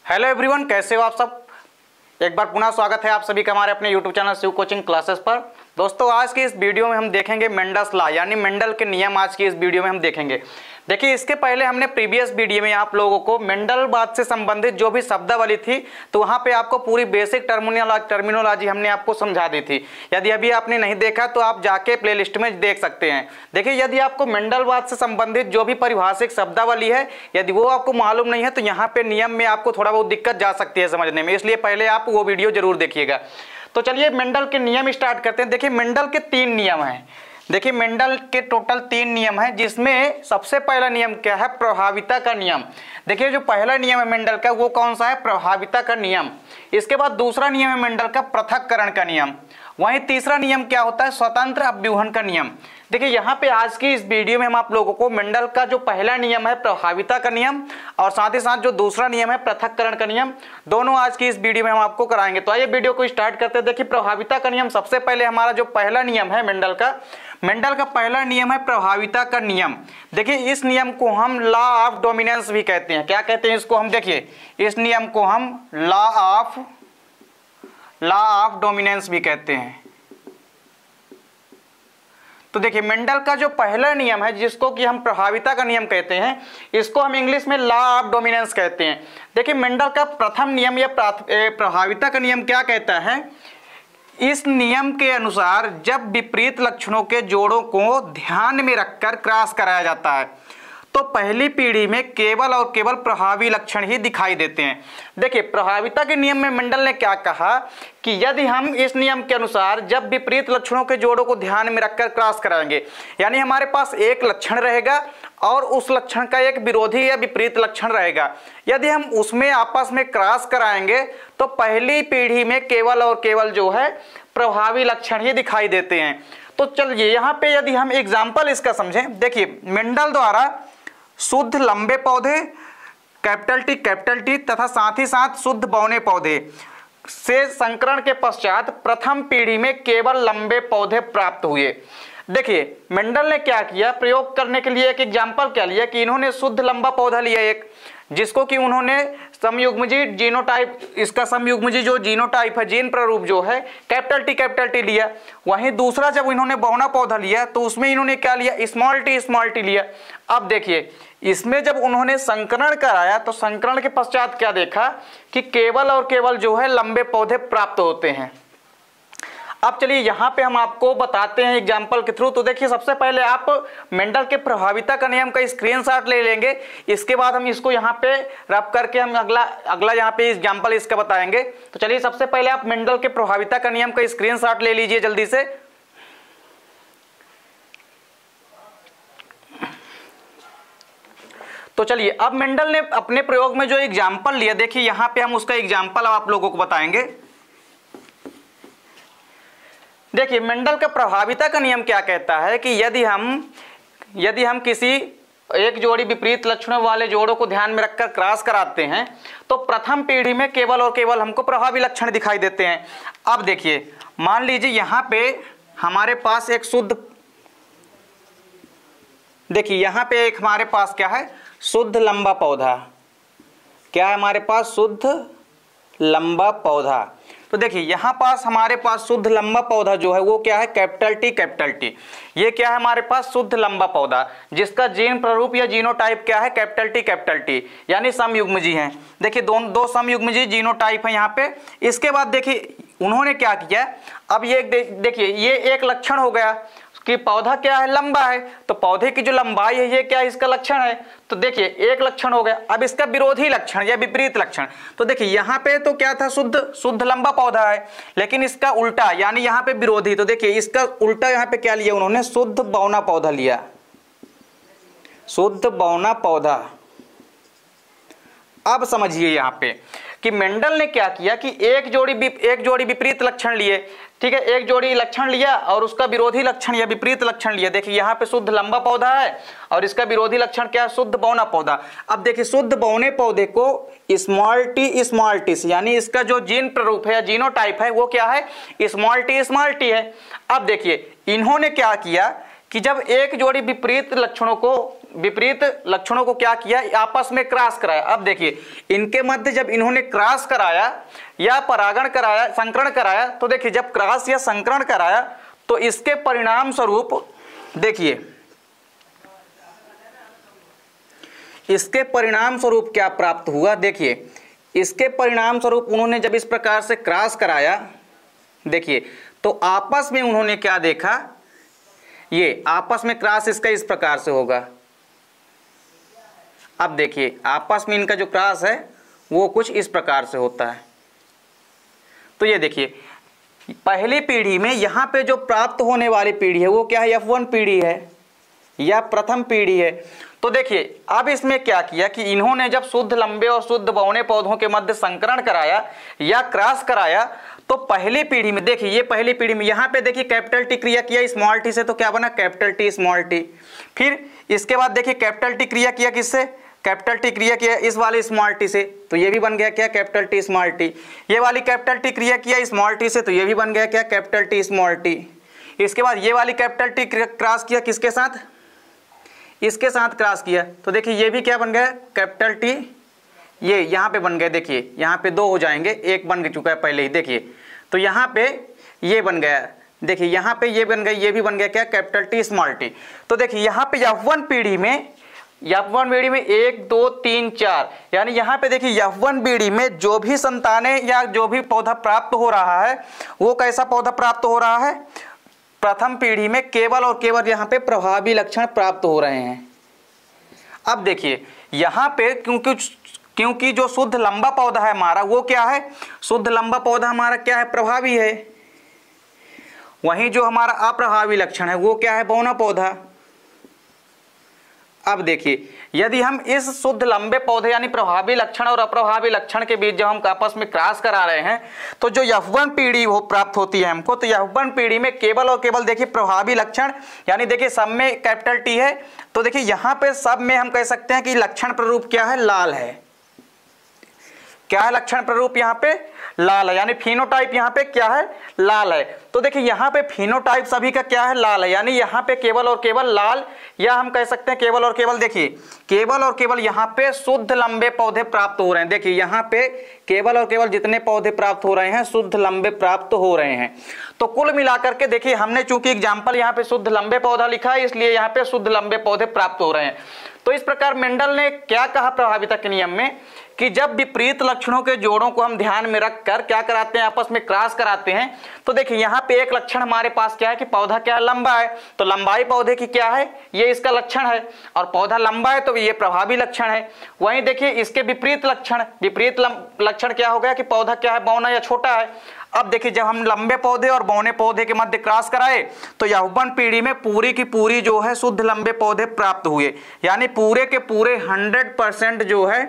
Hello everyone, कैसे हो आप सब। एक बार पुनः स्वागत है आप सभी का हमारे अपने YouTube channel Shiv coaching classes पर। दोस्तों, आज की इस वीडियो में हम देखेंगे मेंडल्स लॉ यानी मेंडल के नियम। आज की इस वीडियो में हम देखेंगे। देखिए, इसके पहले हमने प्रीवियस वीडियो में आप लोगों को मेंडलवाद से संबंधित जो भी शब्दावली थी तो वहाँ पे आपको पूरी बेसिक टर्मिनोलॉजी हमने आपको समझा दी थी। यदि अभी आपने नहीं देखा तो आप जाके प्लेलिस्ट में देख सकते हैं। देखिए, यदि आपको मेंडलवाद से संबंधित जो भी परिभाषिक शब्दावली है यदि वो आपको मालूम नहीं है तो यहाँ पे नियम में आपको थोड़ा बहुत दिक्कत जा सकती है समझने में, इसलिए पहले आप वो वीडियो जरूर देखिएगा। तो चलिए मेंडल के नियम स्टार्ट करते हैं। देखिए, मेंडल के 3 नियम हैं। देखिए, मेंडल के टोटल 3 नियम हैं, जिसमें सबसे पहला नियम क्या है? प्रभाविता का नियम। देखिए, जो पहला नियम है मेंडल का वो कौन सा है? प्रभाविता का नियम। इसके बाद दूसरा नियम है मेंडल का पृथक्करण का नियम। वहीं तीसरा नियम क्या होता है? स्वतंत्र अव्यूहन का नियम। देखिए, यहाँ पे आज की इस वीडियो में हम आप लोगों को मेंडल का जो पहला नियम है प्रभाविता का नियम और साथ ही साथ जो दूसरा नियम है पृथक्करण का नियम, दोनों आज की इस वीडियो में हम आपको कराएंगे। तो आइए वीडियो को स्टार्ट करते हैं। देखिए, प्रभाविता का नियम सबसे पहले हमारा जो पहला नियम है मेंडल का पहला नियम है प्रभाविता का नियम। देखिए, इस नियम को हम लॉ ऑफ डोमिनेंस भी कहते हैं। क्या कहते हैं इसको हम? देखिए, इस नियम को हम लॉ ऑफ डोमिनेंस भी कहते हैं। तो देखिए, मेंडल का जो पहला नियम है जिसको कि हम प्रभाविता का नियम कहते हैं, इसको हम इंग्लिश में लॉ ऑफ डोमिनेंस कहते हैं। देखिए, मेंडल का प्रथम नियम या प्रभाविता का नियम क्या कहता है? इस नियम के अनुसार जब विपरीत लक्षणों के जोड़ों को ध्यान में रखकर क्रॉस कराया जाता है तो पहली पीढ़ी में केवल और केवल प्रभावी लक्षण ही दिखाई देते हैं। देखिए, प्रभाविता के नियम में मेंडल ने क्या कहा कि यदि हम इस नियम के अनुसार जब विपरीत लक्षणों के जोड़ों को ध्यान में रखकर क्रॉस कराएंगे, यानी हमारे पास एक लक्षण रहेगा और उस लक्षण का एक विरोधी या विपरीत लक्षण रहेगा, यदि हम उसमें आपस में क्रॉस कराएंगे तो पहली पीढ़ी में केवल और केवल जो है प्रभावी लक्षण ही दिखाई देते हैं। तो चलिए यहाँ पे यदि हम एग्जाम्पल इसका समझें। देखिए, मेंडल द्वारा शुद्ध लंबे पौधे कैपिटल टी तथा साथ ही साथ शुद्ध बौने पौधे से संकरण के पश्चात प्रथम पीढ़ी में केवल लंबे पौधे प्राप्त हुए। देखिए, मेंडल ने क्या किया, प्रयोग करने के लिए एक एग्जाम्पल क्या लिया कि इन्होंने शुद्ध लंबा पौधा लिया एक, जिसको कि उन्होंने समयुग्मजी जीनोटाइप, इसका समयुग्मजी जो जीनोटाइप है, जीन प्रारूप जो है कैपिटल टी लिया। वहीं दूसरा जब इन्होंने बौना पौधा लिया तो उसमें इन्होंने क्या लिया? स्मॉल टी लिया। अब देखिए, इसमें जब उन्होंने संकरण कराया तो संकरण के पश्चात क्या देखा कि केवल और केवल जो है लंबे पौधे प्राप्त होते हैं। अब चलिए यहाँ पे हम आपको बताते हैं एग्जाम्पल के थ्रू। तो देखिए, सबसे पहले आप मेंडल के प्रभाविता का नियम का स्क्रीनशॉट ले लेंगे। इसके बाद हम इसको यहाँ पे रब करके हम अगला यहाँ पे एग्जाम्पल इसका बताएंगे। तो चलिए, सबसे पहले आप मेंडल के प्रभाविता का नियम का स्क्रीनशॉट ले लीजिए जल्दी से। तो चलिए, अब मेंडल ने अपने प्रयोग में जो एग्जाम्पल लिया, देखिए यहाँ पे हम उसका एग्जाम्पल आप लोगों को बताएंगे। देखिए, मेंडल का प्रभाविता का नियम क्या कहता है कि यदि हम किसी एक जोड़ी विपरीत लक्षणों वाले जोड़ों को ध्यान में रखकर क्रॉस कराते हैं तो प्रथम पीढ़ी में केवल और केवल हमको प्रभावी लक्षण दिखाई देते हैं। अब देखिए, मान लीजिए यहाँ पे हमारे पास एक शुद्ध, देखिए यहाँ पे एक हमारे पास क्या है? शुद्ध लंबा पौधा। क्या है हमारे पास? शुद्ध लंबा पौधा। तो देखिए, यहाँ पास हमारे पास शुद्ध लंबा पौधा जो है वो क्या है? Capital T. ये क्या है हमारे पास? शुद्ध लंबा पौधा, जिसका जीन प्रारूप या जीनोटाइप क्या है? कैपिटल टी यानी समयुग्मजी हैं। देखिए, दो समयुग्मजी जीनोटाइप है यहाँ पे। इसके बाद देखिए उन्होंने क्या किया, अब ये देखिए ये एक लक्षण हो गया कि पौधा क्या है? लंबा है। तो पौधे की जो लंबाई है ये क्या इसका लक्षण है? तो देखिए, एक लक्षण हो गया। अब इसका विरोधी लक्षण या विपरीत लक्षण, तो देखिए यहाँ पे तो क्या था? शुद्ध लंबा पौधा है, लेकिन इसका उल्टा यानी यहाँ पे विरोधी। तो देखिए, इसका उल्टा यहाँ पे क्या लिया उन्होंने? शुद्ध बौना पौधा लिया। शुद्ध बौना पौधा। अब समझिए यहाँ पे कि मेंडल ने क्या किया कि एक जोड़ी विपरीत लक्षण लिए। ठीक है, एक जोड़ी लक्षण लिया और उसका विरोधी लक्षण या विपरीत लक्षण लिया। देखिए, यहाँ पे शुद्ध लंबा पौधा है और इसका विरोधी लक्षण क्या है? शुद्ध बौना पौधा। अब देखिए, शुद्ध बौने पौधे को स्मॉल टी यानी इसका जो जीन प्रारूप है या जीनोटाइप है वो क्या है? स्मॉल टी है। अब देखिए, इन्होंने क्या किया कि जब एक जोड़ी विपरीत लक्षणों को विपरीत लक्षणों को क्या किया, आपस में क्रॉस कराया। अब देखिए इनके मध्य जब इन्होंने क्रॉस कराया या परागण कराया, संकरण कराया, तो देखिए जब क्रॉस या संकरण कराया तो इसके परिणाम स्वरूप देखिए, इसके परिणाम स्वरूप क्या प्राप्त हुआ। देखिए इसके परिणाम स्वरूप उन्होंने जब इस प्रकार से क्रॉस कराया, देखिए तो आपस में उन्होंने क्या देखा, ये आपस में क्रॉस इसका इस प्रकार से होगा। अब देखिए आपस में इनका जो क्रॉस है वो कुछ इस प्रकार से होता है। तो ये देखिए पहली पीढ़ी में यहां पे जो प्राप्त होने वाली पीढ़ी है वो क्या है, F1 पीढ़ी है या प्रथम पीढ़ी है। तो देखिए अब इसमें क्या किया कि इन्होंने जब शुद्ध लंबे और शुद्ध बौने पौधों के मध्य संकरण कराया या क्रॉस कराया, तो पहली पीढ़ी में देखिए, ये पहली पीढ़ी में यहाँ पे देखिए कैपिटल टी क्रिया किया स्मॉल टी से, तो क्या बना कैपिटल टी स्मॉल टी। फिर इसके बाद देखिए कैपिटल टी क्रिया किया किससे, कैपिटल टी क्रिया किया इस वाले स्मॉल टी से, तो ये भी बन गया क्या कैपिटल टी स्मॉल टी। ये वाली कैपिटल टी क्रिया किया स्मॉल टी से, तो ये भी बन गया क्या कैपिटल टी स्मॉल टी। इसके बाद ये वाली कैपिटल टी क्रॉस किया किसके साथ, इसके साथ क्रॉस किया, तो देखिए ये भी क्या बन गया कैपिटल टी, ये यहाँ पे बन गए, देखिए यहाँ पे दो हो जाएंगे, एक बन चुका है पहले ही, देखिए तो यहाँ पे ये बन गया, देखिए यहाँ पे ये बन गया, ये भी बन गया क्या कैपिटल टी स्मॉल टी। तो देखिए यहाँ पे F1 पीढ़ी में 1 2 3 4, यानी यहाँ पे देखिए F1 पीढ़ी में जो भी संतानें या जो भी पौधा प्राप्त हो रहा है वो कैसा पौधा प्राप्त हो रहा है, प्रथम पीढ़ी में केवल और केवल यहाँ पे प्रभावी लक्षण प्राप्त हो रहे हैं। अब देखिए यहाँ पे क्योंकि जो शुद्ध लंबा पौधा है हमारा वो क्या है, शुद्ध लंबा पौधा हमारा क्या है प्रभावी है, वहीं जो हमारा अप्रभावी लक्षण है वो क्या है बौना पौधा। अब देखिए यदि हम इस शुद्ध लंबे पौधे यानी प्रभावी लक्षण और अप्रभावी लक्षण के बीच जब हम आपस में क्रॉस करा रहे हैं तो जो F1 पीढ़ी वो प्राप्त होती है हमको, तो F1 पीढ़ी में केवल और केवल देखिए प्रभावी लक्षण, यानी देखिए सब में कैपिटल टी है, तो देखिए यहाँ पे सब में हम कह सकते हैं कि लक्षण प्ररूप क्या है, लाल है। क्या है लक्षण प्ररूप यहाँ पे लाल है, यानी फिनोटाइप यहाँ पे क्या है लाल है। तो देखिए यहाँ पे फिनोटाइप सभी का क्या है लाल है, यानी यहाँ पे केवल और केवल लाल, या हम कह सकते हैं केवल और केवल, देखिए केवल और केवल यहाँ पे शुद्ध लंबे पौधे प्राप्त हो रहे हैं। देखिए यहाँ पे केवल और केवल जितने पौधे प्राप्त हो रहे हैं शुद्ध लंबे प्राप्त हो रहे हैं। तो कुल मिलाकर के देखिए हमने चूंकि एग्जाम्पल यहाँ पे शुद्ध लंबे पौधा लिखा है इसलिए यहाँ पे शुद्ध लंबे पौधे प्राप्त हो रहे हैं। तो इस प्रकार मेंडल ने क्या कहा प्रभाविता के नियम में कि जब विपरीत लक्षणों के जोड़ों को हम ध्यान में रखकर क्या कराते हैं आपस में क्रॉस कराते हैं, तो देखिए यहाँ पे एक लक्षण हमारे पास क्या है कि पौधा क्या है लंबा है, तो लंबाई पौधे की क्या है ये इसका लक्षण है, और पौधा लंबा है तो ये प्रभावी लक्षण है। वहीं देखिए इसके विपरीत लक्षण क्या हो गया कि पौधा क्या है बौना या छोटा है। अब देखिए जब हम लंबे पौधे और बौने पौधे के मध्य क्रॉस कराए तो F1 पीढ़ी में पूरी की पूरी जो है शुद्ध लंबे पौधे प्राप्त हुए, यानी पूरे के पूरे 100% जो है,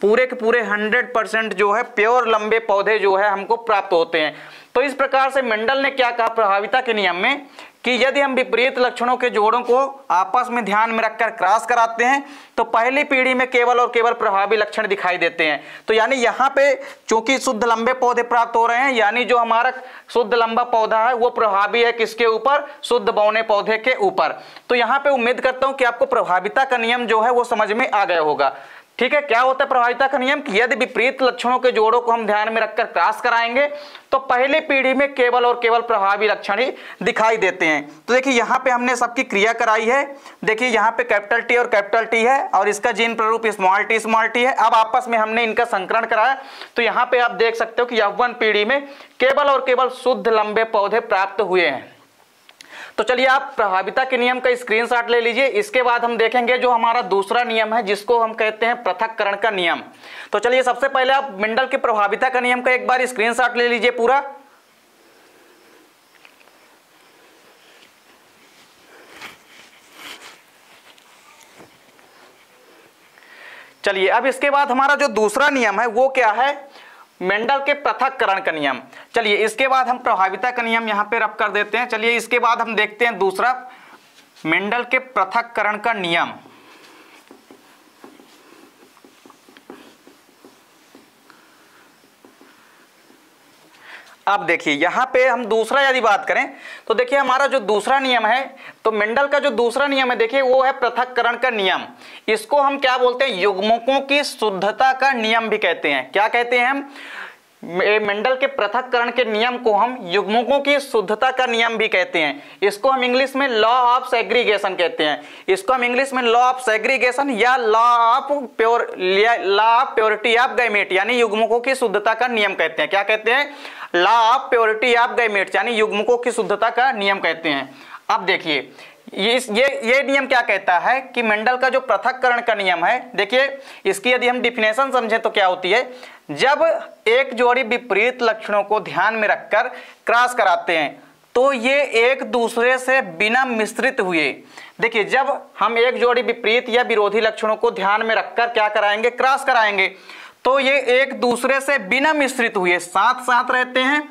पूरे के पूरे 100% जो है प्योर लंबे पौधे जो है हमको प्राप्त होते हैं। तो इस प्रकार से मेंडल ने क्या कहा प्रभाविता के नियम में कि यदि हम विपरीत लक्षणों के जोड़ों को आपस में ध्यान में रखकर क्रॉस कराते हैं तो पहली पीढ़ी में केवल और केवल प्रभावी लक्षण दिखाई देते हैं। तो यानी यहाँ पे चूंकि शुद्ध लंबे पौधे प्राप्त हो रहे हैं, यानी जो हमारा शुद्ध लंबा पौधा है वो प्रभावी है किसके ऊपर, शुद्ध बौने पौधे के ऊपर। तो यहाँ पे उम्मीद करता हूं कि आपको प्रभाविता का नियम जो है वो समझ में आ गया होगा। ठीक है, क्या होता है प्रभाविता का नियम कि यदि विपरीत लक्षणों के जोड़ों को हम ध्यान में रखकर क्रॉस कराएंगे तो पहली पीढ़ी में केवल और केवल प्रभावी लक्षण ही दिखाई देते हैं। तो देखिए यहाँ पे हमने सबकी क्रिया कराई है, देखिए यहाँ पे कैपिटल टी और कैपिटल टी है और इसका जीन प्ररूप स्मॉल टी है। अब आपस में हमने इनका संकरण कराया तो यहाँ पे आप देख सकते हो कि F1 पीढ़ी में केवल और केवल शुद्ध लंबे पौधे प्राप्त हुए हैं। तो चलिए आप प्रभाविता के नियम का स्क्रीनशॉट ले लीजिए। इसके बाद हम देखेंगे जो हमारा दूसरा नियम है जिसको हम कहते हैं पृथक्करण का नियम। तो चलिए सबसे पहले आप मेंडल के प्रभाविता का नियम का एक बार स्क्रीनशॉट ले लीजिए पूरा। चलिए अब इसके बाद हमारा जो दूसरा नियम है वो क्या है, मेंडल के पृथक्करण का नियम। चलिए इसके बाद हम प्रभाविता का नियम यहां पे रब कर देते हैं। चलिए इसके बाद हम देखते हैं दूसरा मेंडल के पृथक्करण का नियम। अब देखिए यहाँ पे हम दूसरा यदि बात करें तो देखिए हमारा जो दूसरा नियम है, तो मेंडल का जो दूसरा नियम है देखिए वो है पृथक्करण का नियम। इसको हम क्या बोलते हैं, युग्मकों की शुद्धता का नियम भी कहते हैं। क्या कहते हैं हम, मेंडल के पृथक्करण के नियम को हम युग्मकों की शुद्धता का नियम भी कहते हैं। इसको हम इंग्लिश में लॉ ऑफ सेग्रीगेशन कहते हैं। इसको हम इंग्लिश में लॉ ऑफ सेग्रीगेशन या law of purity of gamete यानी युग्मकों की शुद्धता का नियम कहते हैं। क्या कहते हैं, law of purity of gamete यानी युग्मकों की शुद्धता का नियम कहते हैं। अब देखिए ये नियम क्या कहता है कि मेंडल का जो पृथक्करण का नियम है, देखिए इसकी यदि हम डिफिनेशन समझें तो क्या होती है, जब एक जोड़ी विपरीत लक्षणों को ध्यान में रखकर क्रॉस कराते हैं तो ये एक दूसरे से बिना मिश्रित हुए, देखिए जब हम एक जोड़ी विपरीत या विरोधी लक्षणों को ध्यान में रखकर क्या कराएंगे, क्रॉस कराएंगे, तो ये एक दूसरे से बिना मिश्रित हुए साथ साथ रहते हैं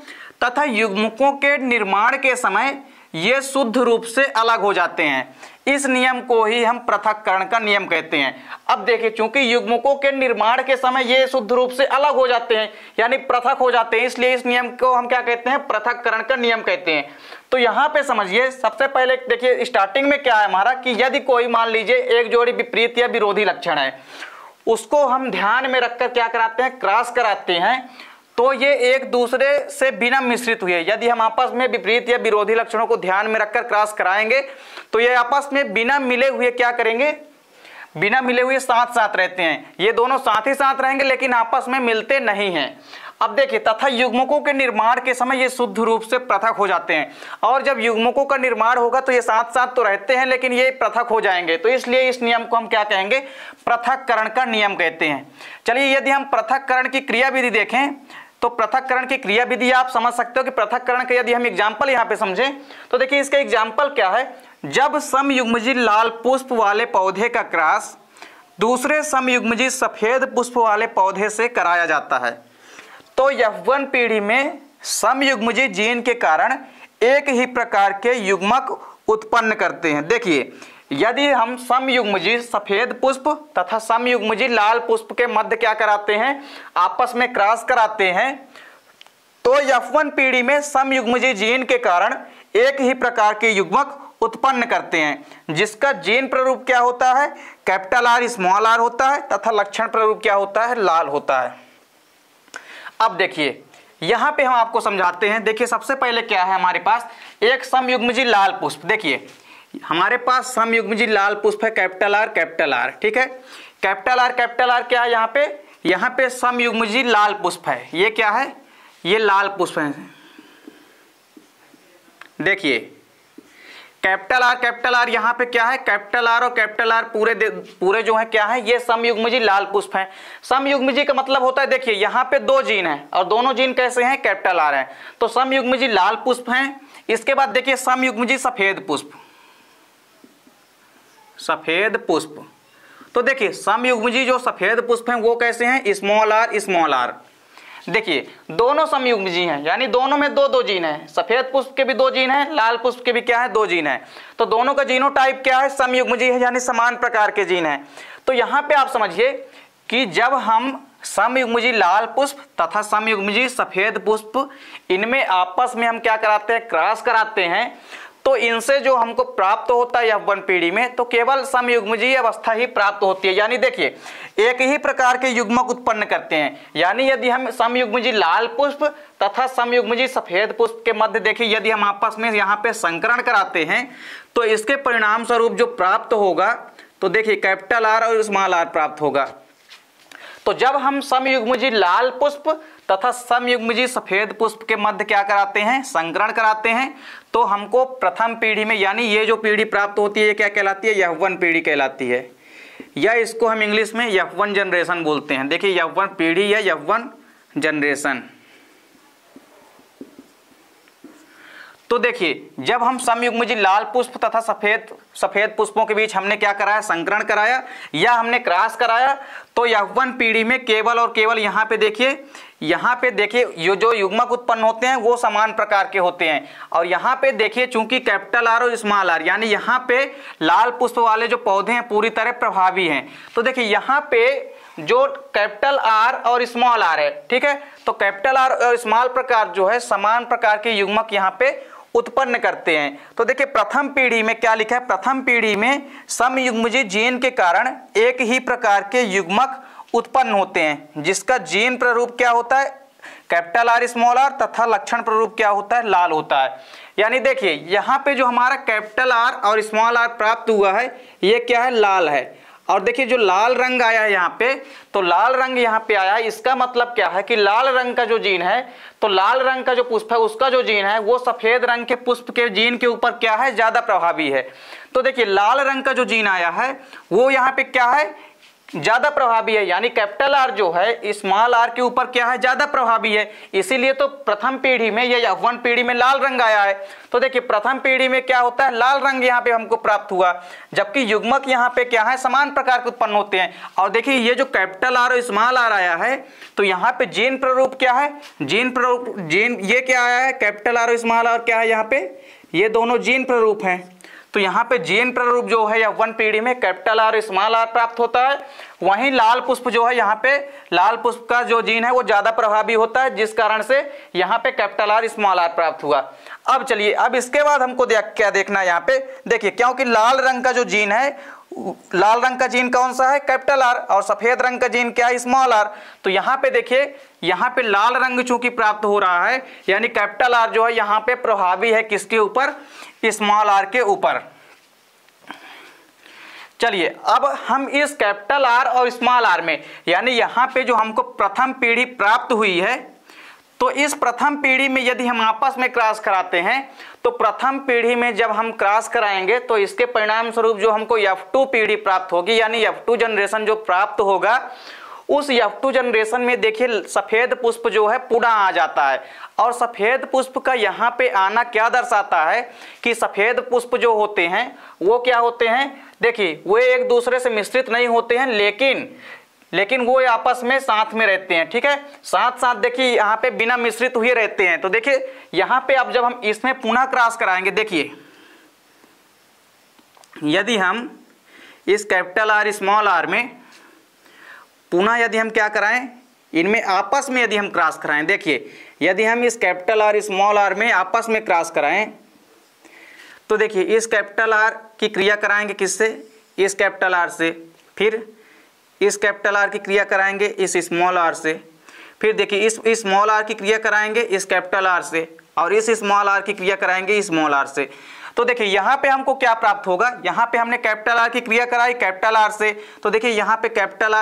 तथा युग्मकों के निर्माण के समय ये शुद्ध रूप से अलग हो जाते हैं। इस नियम को ही हम पृथक्करण का नियम कहते हैं। अब देखिए चूंकि युग्मकों के निर्माण के समय ये शुद्ध रूप से अलग हो जाते हैं यानी पृथक हो जाते हैं, इसलिए इस नियम को हम क्या कहते हैं, पृथक्करण का नियम कहते हैं। तो यहाँ पे समझिए सबसे पहले देखिए स्टार्टिंग में क्या है हमारा कि यदि कोई मान लीजिए एक जोड़ी विपरीत या विरोधी लक्षण है, उसको हम ध्यान में रखकर क्या कराते हैं, क्रॉस कराते हैं, तो ये एक दूसरे से बिना मिश्रित हुए, यदि हम आपस में विपरीत या विरोधी लक्षणों को ध्यान में रखकर क्रॉस कराएंगे तो ये आपस में बिना मिले हुए क्या करेंगे, बिना मिले हुए साथ साथ रहते हैं। ये दोनों साथ ही साथ रहेंगे लेकिन आपस में मिलते नहीं हैं। अब देखिए तथा युग्मकों के निर्माण के समय ये शुद्ध रूप से पृथक हो जाते हैं, और जब युग्मकों का निर्माण होगा तो ये साथ साथ तो रहते हैं लेकिन ये पृथक हो जाएंगे, तो इसलिए इस नियम को हम क्या कहेंगे, पृथक्करण का नियम कहते हैं। चलिए यदि हम पृथक्करण की क्रियाविधि देखें तो पृथक्करण की क्रियाविधि आप समझ सकते हो कि पृथक्करण का यदि हम एग्जाम्पल यहाँ पे समझें तो देखिए इसका एग्जाम्पल क्या है, जब समयुग्मजी लाल पुष्प वाले पौधे का क्रॉस दूसरे समयुग्मजी सफेद पुष्प वाले पौधे से कराया जाता है तो यौवन पीढ़ी में समयुग्मजी जीन के कारण एक ही प्रकार के युग्मक उत्पन्न करते हैं। देखिए यदि हम समयुग्मजी सफेद पुष्प तथा समयुग्मजी लाल पुष्प के मध्य क्या कराते हैं, आपस में क्रॉस कराते हैं, तो यौवन पीढ़ी में समयुग्मजी जीन के कारण एक ही प्रकार के युग्मक उत्पन्न करते हैं, जिसका जीन प्रारूप क्या होता है, कैपिटल आर स्मॉल आर होता है तथा लक्षण प्रारूप क्या होता है, लाल होता है। अब देखिए यहां पे हम आपको समझाते हैं। देखिए सबसे पहले क्या है हमारे पास, एक समयुग्मजी लाल पुष्प, देखिए हमारे पास समयुग्मजी लाल पुष्प है कैपिटल आर, ठीक है, कैपिटल आर क्या है, यहाँ पे समयुग्मजी लाल पुष्प है, ये क्या है, ये लाल पुष्प है। देखिए कैपिटल आर यहाँ पे क्या है, कैपिटल आर और कैपिटल आर पूरे जो है क्या है, ये समयुग्मजी लाल पुष्प है। समयुग्मजी का मतलब होता है, देखिए यहाँ पे दो जीन है और दोनों जीन कैसे हैं, कैपिटल आर है, तो समयुग्मजी लाल पुष्प हैं। इसके बाद देखिए समयुग्मजी सफेद पुष्प, तो देखिए समयुग्मजी जो सफेद पुष्प हैं वो कैसे हैं, स्मॉल आर। देखिए दोनों समयुग्मजी हैं यानी दोनों में दो जीन है, सफेद पुष्प के भी दो जीन है, लाल पुष्प के भी क्या है, दो जीन है, तो दोनों का जीनोटाइप क्या है, समयुग्मजी है यानी समान प्रकार के जीन है। तो यहाँ पे आप समझिए कि जब हम समयुग्मजी लाल पुष्प तथा समयुग्मजी सफेद पुष्प इनमें आपस में हम क्या कराते हैं, क्रॉस कराते हैं, तो इनसे जो हमको प्राप्त होता है यौवन पीढ़ी में तो केवल समयुग्मजी अवस्था ही प्राप्त होती है। यानी देखिए एक ही प्रकार के युग्मक उत्पन्न करते हैं, यानी यदि हम समयुग्मजी लाल पुष्प तथा समयुग्मजी सफेद पुष्प के मध्य देखिए यदि हम आपस में यहाँ पे संकरण कराते हैं तो इसके परिणाम स्वरूप जो प्राप्त होगा, तो देखिए कैपिटल आर और स्मॉल आर प्राप्त होगा। तो जब हम समयुग्मजी लाल पुष्प तथा समयुग्मजी सफेद पुष्प के मध्य क्या कराते हैं, संकरण कराते हैं, तो हमको प्रथम पीढ़ी में यानी ये जो पीढ़ी प्राप्त होती है ये क्या कहलाती है, यौवन पीढ़ी कहलाती है, या इसको हम इंग्लिश में यौवन जनरेशन बोलते हैं। देखिए यौवन पीढ़ी या यौवन जनरेशन। तो देखिए जब हम समयुग्मजी लाल पुष्प तथा सफेद पुष्पों के बीच हमने क्या कराया, संकरण कराया या हमने क्रॉस कराया, तो यौवन पीढ़ी में केवल और केवल यहाँ पे देखिए ये जो युग्मक उत्पन्न होते हैं वो समान प्रकार के होते हैं। और यहाँ पे देखिए चूंकि कैपिटल आर और स्मॉल आर यानी यहाँ पे लाल पुष्प वाले जो पौधे हैं पूरी तरह प्रभावी हैं, तो देखिए यहाँ पे जो कैपिटल आर और स्मॉल आर है, ठीक है। तो कैपिटल आर और स्मॉल प्रकार जो है समान प्रकार के युग्मक यहाँ पे उत्पन्न करते हैं। तो देखिए प्रथम पीढ़ी में क्या लिखा है, प्रथम पीढ़ी में समयुग्मजीय जीन के कारण एक ही प्रकार के युग्मक उत्पन्न होते हैं जिसका जीन प्रारूप क्या होता है, कैपिटल आर स्मॉल आर, तथा लक्षण प्रारूप क्या होता है, लाल होता है। यानी देखिए यहाँ पे जो हमारा कैपिटल आर और स्मॉल आर प्राप्त हुआ है ये क्या है, लाल है। और देखिए जो लाल रंग आया है यहाँ पे, तो लाल रंग यहाँ पे आया है, इसका मतलब क्या है कि लाल रंग का जो जीन है, तो लाल रंग का जो पुष्प है उसका जो जीन है वो सफेद रंग के पुष्प के जीन के ऊपर क्या है, ज्यादा प्रभावी है। तो देखिए लाल रंग का जो जीन आया है वो यहाँ पे क्या है, ज्यादा प्रभावी है, यानी कैपिटल आर जो है स्मॉल आर के ऊपर क्या है, ज्यादा प्रभावी है। इसीलिए तो प्रथम पीढ़ी में या यौवन पीढ़ी में लाल रंग आया है। तो देखिए प्रथम पीढ़ी में क्या होता है, लाल रंग यहाँ पे हमको प्राप्त हुआ, जबकि युग्मक यहाँ पे क्या है, समान प्रकार के उत्पन्न होते हैं। और देखिए ये जो कैपिटल आर और स्मॉल आर आया है, तो यहाँ पे जीन प्रारूप क्या है, जीन प्रारूप, जीन ये क्या आया है, कैपिटल आर और स्मॉल आर क्या है, यहाँ पे ये दोनों जीन प्रारूप हैं। तो यहाँ पे जीन प्रारूप जो है यौवन पीढ़ी में कैपिटल आर स्मॉल आर प्राप्त होता है। वहीं लाल पुष्प जो है, यहाँ पे लाल पुष्प का जो जीन है वो ज्यादा प्रभावी होता है, जिस कारण से यहाँ पे कैपिटल आर स्मॉल आर प्राप्त हुआ। अब चलिए, अब इसके बाद हमको क्या देखना है यहाँ पे, देखिए क्योंकि लाल रंग का जो जीन है, लाल रंग का जीन कौन सा है, कैपिटल आर, और सफेद रंग का जीन क्या है, स्मॉल आर। तो यहाँ पे देखिए, यहाँ पे लाल रंग चूंकि प्राप्त हो रहा है, यानी कैपिटल आर जो है यहाँ पे प्रभावी है किसके ऊपर, स्मॉल आर के ऊपर। चलिए अब हम इस कैपिटल आर और स्मॉल आर में, यानी यहाँ पे जो हमको प्रथम पीढ़ी प्राप्त हुई है, तो इस प्रथम पीढ़ी में यदि हम आपस में क्रॉस कराते हैं, तो प्रथम पीढ़ी में जब हम क्रॉस कराएंगे तो इसके परिणाम स्वरूप जो हमको F2 पीढ़ी प्राप्त होगी, यानी F2 जनरेशन जो प्राप्त होगा, उस F2 जनरेशन में देखिए सफेद पुष्प जो है पुनः आ जाता है। और सफेद पुष्प का यहाँ पे आना क्या दर्शाता है कि सफेद पुष्प जो होते हैं वो क्या होते हैं, देखिए वो एक दूसरे से मिश्रित नहीं होते हैं, लेकिन वो आपस में साथ में रहते हैं, ठीक है, साथ साथ देखिए यहाँ पे बिना मिश्रित हुए रहते हैं। तो देखिए यहाँ पे अब जब हम इसमें पुनः क्रॉस कराएंगे, देखिए यदि हम इस कैपिटल आर स्मॉल आर में पुनः यदि हम क्या कराएं, इनमें आपस में यदि हम क्रॉस कराएं, देखिए यदि हम इस कैपिटल आर स्मॉल आर में आपस में क्रॉस कराएं, तो देखिए इस कैपिटल आर की क्रिया कराएंगे किससे, इस कैपिटल आर से, फिर इस कैपिटल आर की क्रिया कराएंगे इस स्मॉल आर से, फिर देखिए इस स्मॉल आर की क्रिया कराएंगे इस कैपिटल आर से, और इस स्मॉल आर की क्रिया कराएंगे इस स्मॉल आर से। तो देखिए यहाँ पे हमको क्या प्राप्त होगा, यहाँ पे हमने कैपिटल आर की क्रिया कराई कैपिटल आर से, तो देखिए यहाँ पे कैपिटल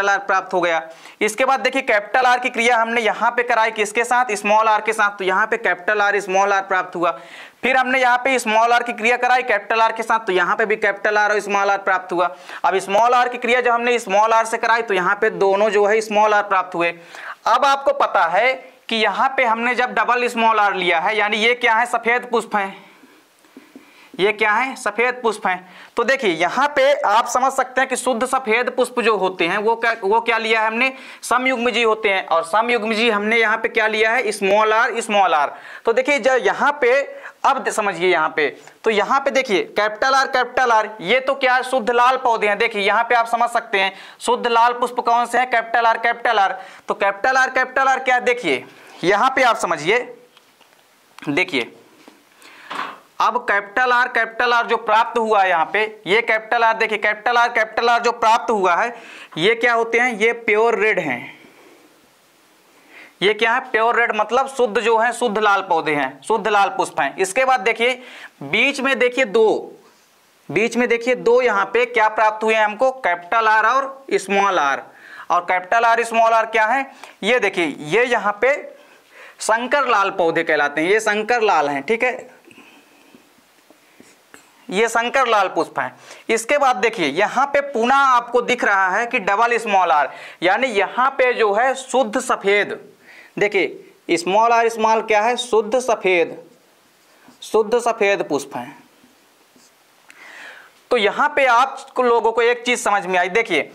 आर प्राप्त हो गया। इसके बाद देखिए कैपिटल आर की क्रिया हमने यहाँ पे कराई किसके साथ, स्मॉल आर के साथ, तो यहाँ पे कैपिटल आर स्मॉल आर प्राप्त हुआ। फिर हमने यहाँ पे स्मॉल आर की क्रिया कराई कैपिटल आर के साथ, तो यहाँ पे भी कैपिटल आर और स्मॉल आर प्राप्त हुआ। अब स्मॉल आर की क्रिया जब हमने स्मॉल आर से कराई, तो यहाँ पे दोनों जो है स्मॉल आर प्राप्त हुए। अब आपको पता है कि यहाँ पे हमने जब डबल स्मॉल आर लिया है, यानी ये क्या है, सफेद पुष्प है, ये क्या है, सफेद पुष्प हैं। तो देखिए यहाँ पे आप समझ सकते हैं कि शुद्ध सफेद पुष्प जो होते हैं वो क्या लिया है हमने, समयुग्मजीय होते हैं, और समयुग्मजीय हमने यहाँ पे क्या लिया है, स्मॉल आर। तो देखिए जब यहाँ पे, अब समझिए यहाँ पे, तो यहाँ पे देखिए कैपिटल आर ये तो क्या है, शुद्ध लाल पौधे हैं। देखिए यहाँ पे आप समझ सकते हैं शुद्ध लाल पुष्प कौन से हैं, कैपिटल आर। तो कैपिटल आर क्या है, देखिए यहाँ पे आप समझिए, देखिए अब कैपिटल आर जो प्राप्त हुआ है यहाँ पे, ये कैपिटल आर, देखिए कैपिटल आर जो प्राप्त हुआ है ये क्या होते हैं, ये प्योर रेड हैं। ये क्या है, प्योर रेड, मतलब शुद्ध जो है, शुद्ध लाल पौधे हैं, शुद्ध लाल पुष्प हैं। इसके बाद देखिए बीच में देखिए दो यहाँ पे क्या प्राप्त हुए हैं हमको, कैपिटल आर और स्मॉल आर। और कैपिटल आर स्मॉल आर क्या है, ये देखिए ये यहाँ पे संकर लाल पौधे कहलाते हैं, ये संकर लाल हैं, ठीक है, ये संकर लाल पुष्प है। इसके बाद देखिए यहाँ पे पुनः आपको दिख रहा है कि डबल स्मॉल आर, यानी यहाँ पे जो है शुद्ध सफेद, देखिए स्मॉल आर स्मॉल क्या है, शुद्ध सफेद पुष्प है। तो यहाँ पे आप लोगों को एक चीज समझ में आई, देखिए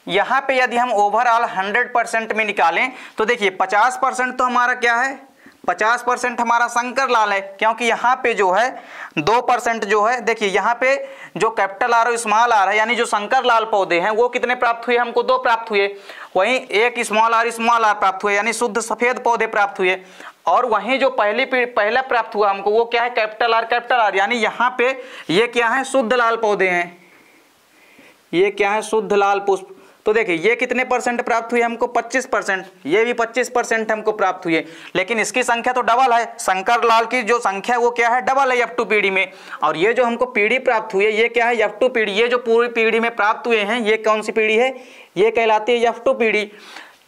यहाँ पे यदि हम ओवरऑल 100% में निकालें, तो देखिए 50% तो हमारा क्या है, 50% हमारा शंकर लाल है, क्योंकि यहाँ पे जो है 2% जो है, देखिए यहाँ पे जो कैपिटल आर और स्मॉल आर है, यानी जो शंकर लाल पौधे हैं वो कितने प्राप्त हुए, हमको 2 प्राप्त हुए। वहीं एक स्मॉल आर प्राप्त हुए, यानी शुद्ध सफेद पौधे प्राप्त हुए। और वहीं जो पहला प्राप्त हुआ हमको वो क्या है, कैपिटल आर, यानी यहाँ पे ये क्या है, शुद्ध लाल पौधे हैं, ये क्या है, शुद्ध लाल पुष्प। तो देखिए ये कितने परसेंट प्राप्त हुए हमको, 25%, ये भी 25% हमको प्राप्त हुए। लेकिन इसकी संख्या तो डबल है, शंकर लाल की जो संख्या है वो क्या है, डबल है F2 पीढ़ी में। और ये जो हमको पीढ़ी प्राप्त हुई है ये क्या है, F2 पीढ़ी। ये जो पूरी पीढ़ी में प्राप्त हुए हैं ये कौन सी पीढ़ी है, ये कहलाती है F2 पीढ़ी।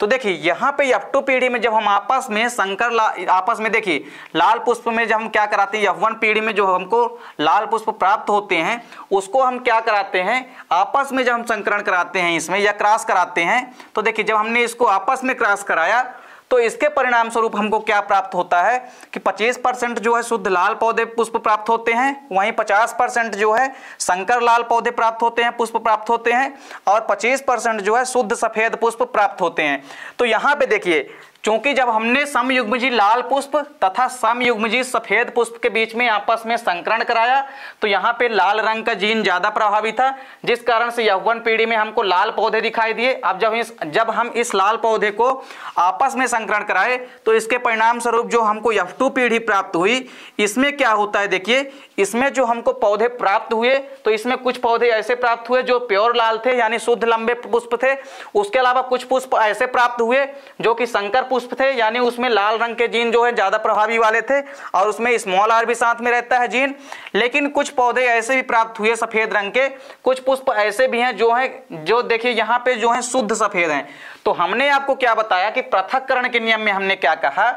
तो देखिए यहाँ पे F2 पीढ़ी में जब हम आपस में देखिए लाल पुष्प में जब हम क्या कराते हैं, F1 पीढ़ी में जो हमको लाल पुष्प प्राप्त होते हैं उसको हम क्या कराते हैं, आपस में जब हम संकरण कराते हैं इसमें या क्रॉस कराते हैं, तो देखिए जब हमने इसको आपस में क्रॉस कराया तो इसके परिणाम स्वरूप हमको क्या प्राप्त होता है कि 25% जो है शुद्ध लाल पौधे पुष्प प्राप्त होते हैं, वहीं 50% जो है शंकर लाल पौधे प्राप्त होते हैं, पुष्प प्राप्त होते हैं, और 25% जो है शुद्ध सफेद पुष्प प्राप्त होते हैं। तो यहाँ पे देखिए चूंकि जब हमने समयुग्मजी लाल पुष्प तथा समयुग्मजी सफेद पुष्प के बीच में आपस में संकरण कराया तो यहाँ पे लाल रंग का जीन ज्यादा प्रभावी था, जिस कारण से F1 पीढ़ी में हमको लाल पौधे दिखाई दिए। अब जब हम इस लाल पौधे को आपस में संकरण कराए तो इसके परिणाम स्वरूप जो हमको F2 पीढ़ी प्राप्त हुई, इसमें क्या होता है, देखिए इसमें जो हमको पौधे प्राप्त हुए तो इसमें कुछ पौधे ऐसे प्राप्त हुए जो प्योर लाल थे, यानी शुद्ध लंबे पुष्प थे। उसके अलावा कुछ पुष्प ऐसे प्राप्त हुए जो कि संकर पुष्प थे, यानी उसमें लाल रंग के जीन जो है ज्यादा प्रभावी वाले थे और उसमें स्मॉल आर भी साथ में रहता है जीन। लेकिन कुछ पौधे ऐसे भी प्राप्त हुए सफेद रंग के, कुछ पुष्प ऐसे भी हैं जो देखिए यहाँ पे जो है शुद्ध सफेद हैं। तो हमने आपको क्या बताया कि पृथक्करण के नियम में हमने क्या कहा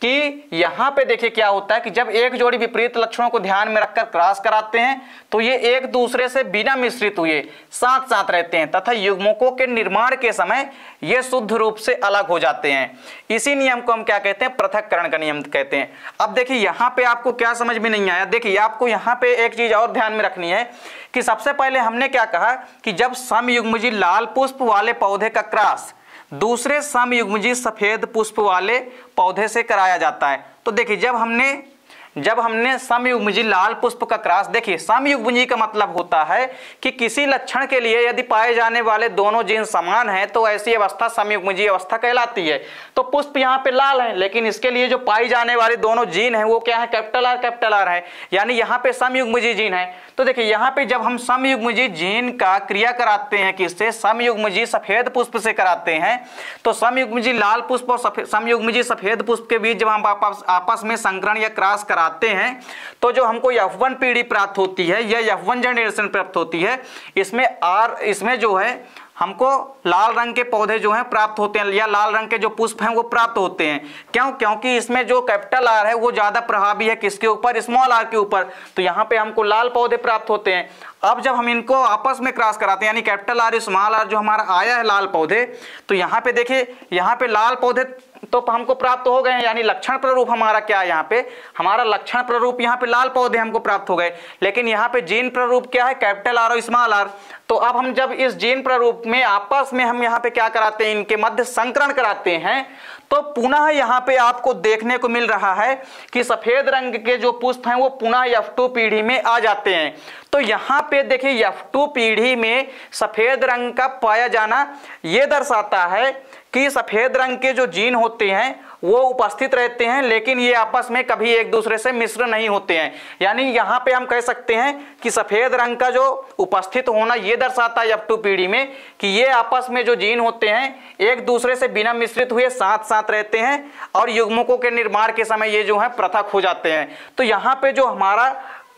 कि यहाँ पे देखिए क्या होता है कि जब एक जोड़ी विपरीत लक्षणों को ध्यान में रखकर क्रॉस कराते हैं तो ये एक दूसरे से बिना मिश्रित हुए साथ साथ रहते हैं तथा युग्मकों के निर्माण के समय ये शुद्ध रूप से अलग हो जाते हैं। इसी नियम को हम क्या कहते हैं, पृथक्करण का नियम कहते हैं। अब देखिए यहाँ पे आपको क्या समझ में नहीं आया, देखिए आपको यहाँ पे एक चीज और ध्यान में रखनी है कि सबसे पहले हमने क्या कहा कि जब समयुग्मजी लाल पुष्प वाले पौधे का क्रॉस दूसरे समयुग्मजी सफेद पुष्प वाले पौधे से कराया जाता है। तो देखिए जब हमने समयुग्मजी लाल पुष्प का क्रॉस, देखिए समयुग्मजी का मतलब होता है कि किसी लक्षण के लिए यदि पाए जाने वाले दोनों जीन समान हैं तो ऐसी अवस्था समयुग्मजी अवस्था कहलाती है। तो पुष्प यहाँ पे लाल है लेकिन इसके लिए जो पाई जाने वाले दोनों जीन हैं वो क्या है, कैपिटल आर है, यानी यहाँ पे समयुग्मजी जीन है। तो देखिए यहाँ पे जब हम समयुग्मजी जीन का क्रिया कराते हैं किससे, समयुग्मजी सफेद पुष्प से कराते हैं, तो समयुग्मजी लाल पुष्प और समयुग्मजी सफेद पुष्प के बीच जब हम आपस में संकरण या क्रॉस कराते हैं तो जो हमको F1 पीढ़ी प्राप्त होती है या F1 जनरेशन प्राप्त होती है, इसमें जो है हमको लाल रंग के पौधे जो हैं प्राप्त होते हैं या लाल रंग के जो पुष्प हैं वो प्राप्त होते हैं। क्योंकि इसमें जो कैपिटल आर है वो ज्यादा प्रभावी है किसके ऊपर, स्मॉल आर के ऊपर। तो यहाँ पे हमको लाल पौधे प्राप्त होते हैं। अब जब हम इनको आपस में क्रॉस कराते हैं यानी कैपिटल आर स्मॉल आर जो हमारा आया है लाल पौधे, तो यहाँ पे देखिए यहाँ पे लाल पौधे तो हमको प्राप्त हो गए हैं, यानी लक्षण प्ररूप हमारा क्या है, यहाँ पे हमारा लक्षण प्ररूप यहाँ पे लाल पौधे हमको प्राप्त हो गए। लेकिन यहाँ पे जीन प्ररूप क्या है, कैपिटल आर और स्मॉल आर। तो अब हम जब इस जीन प्ररूप में आपस में हम यहाँ पे क्या कराते हैं, इनके मध्य संकरण कराते हैं, तो पुनः यहाँ पे आपको देखने को मिल रहा है कि सफेद रंग के जो पुष्प हैं वो पुनः F2 पीढ़ी में आ जाते हैं। तो यहाँ पे देखिए F2 पीढ़ी में सफेद रंग का पाया जाना ये दर्शाता है कि सफेद रंग के जो जीन होते हैं वो उपस्थित रहते हैं लेकिन ये आपस में कभी एक दूसरे से मिश्र नहीं होते हैं। यानी यहाँ पे हम कह सकते हैं कि सफेद रंग का जो उपस्थित होना ये दर्शाता है F2 पीढ़ी में कि ये आपस में जो जीन होते हैं एक दूसरे से बिना मिश्रित हुए साथ साथ रहते हैं और युग्मकों के निर्माण के समय ये जो है पृथक हो जाते हैं। तो यहाँ पे जो हमारा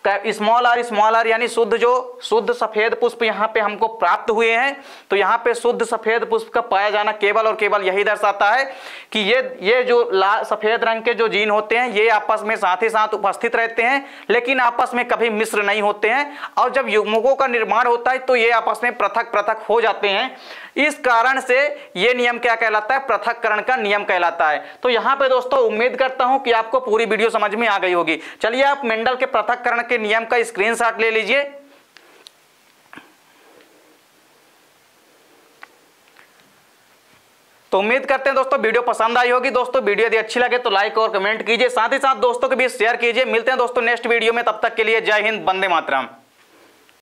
स्मॉल आर यानी शुद्ध सफेद पुष्प यहाँ पे हमको प्राप्त हुए हैं, तो यहाँ पे शुद्ध सफेद पुष्प का पाया जाना केवल और केवल यही दर्शाता है कि ये जो लाल सफेद रंग के जो जीन होते हैं ये आपस में साथ ही साथ उपस्थित रहते हैं लेकिन आपस में कभी मिश्र नहीं होते हैं, और जब युग्मकों का निर्माण होता है तो ये आपस में पृथक हो जाते हैं। इस कारण से ये नियम क्या कहलाता है, पृथक्करण का नियम कहलाता है। तो यहाँ पे दोस्तों उम्मीद करता हूं कि आपको पूरी वीडियो समझ में आ गई होगी। चलिए आप मेंडल के पृथक्करण के नियम का स्क्रीनशॉट ले लीजिए। तो उम्मीद करते हैं दोस्तों वीडियो पसंद आई होगी। दोस्तों वीडियो यदि अच्छी लगे तो लाइक और कमेंट कीजिए, साथ ही साथ दोस्तों के बीच शेयर कीजिए। मिलते हैं दोस्तों नेक्स्ट वीडियो में, तब तक के लिए जय हिंद, वंदे मातरम।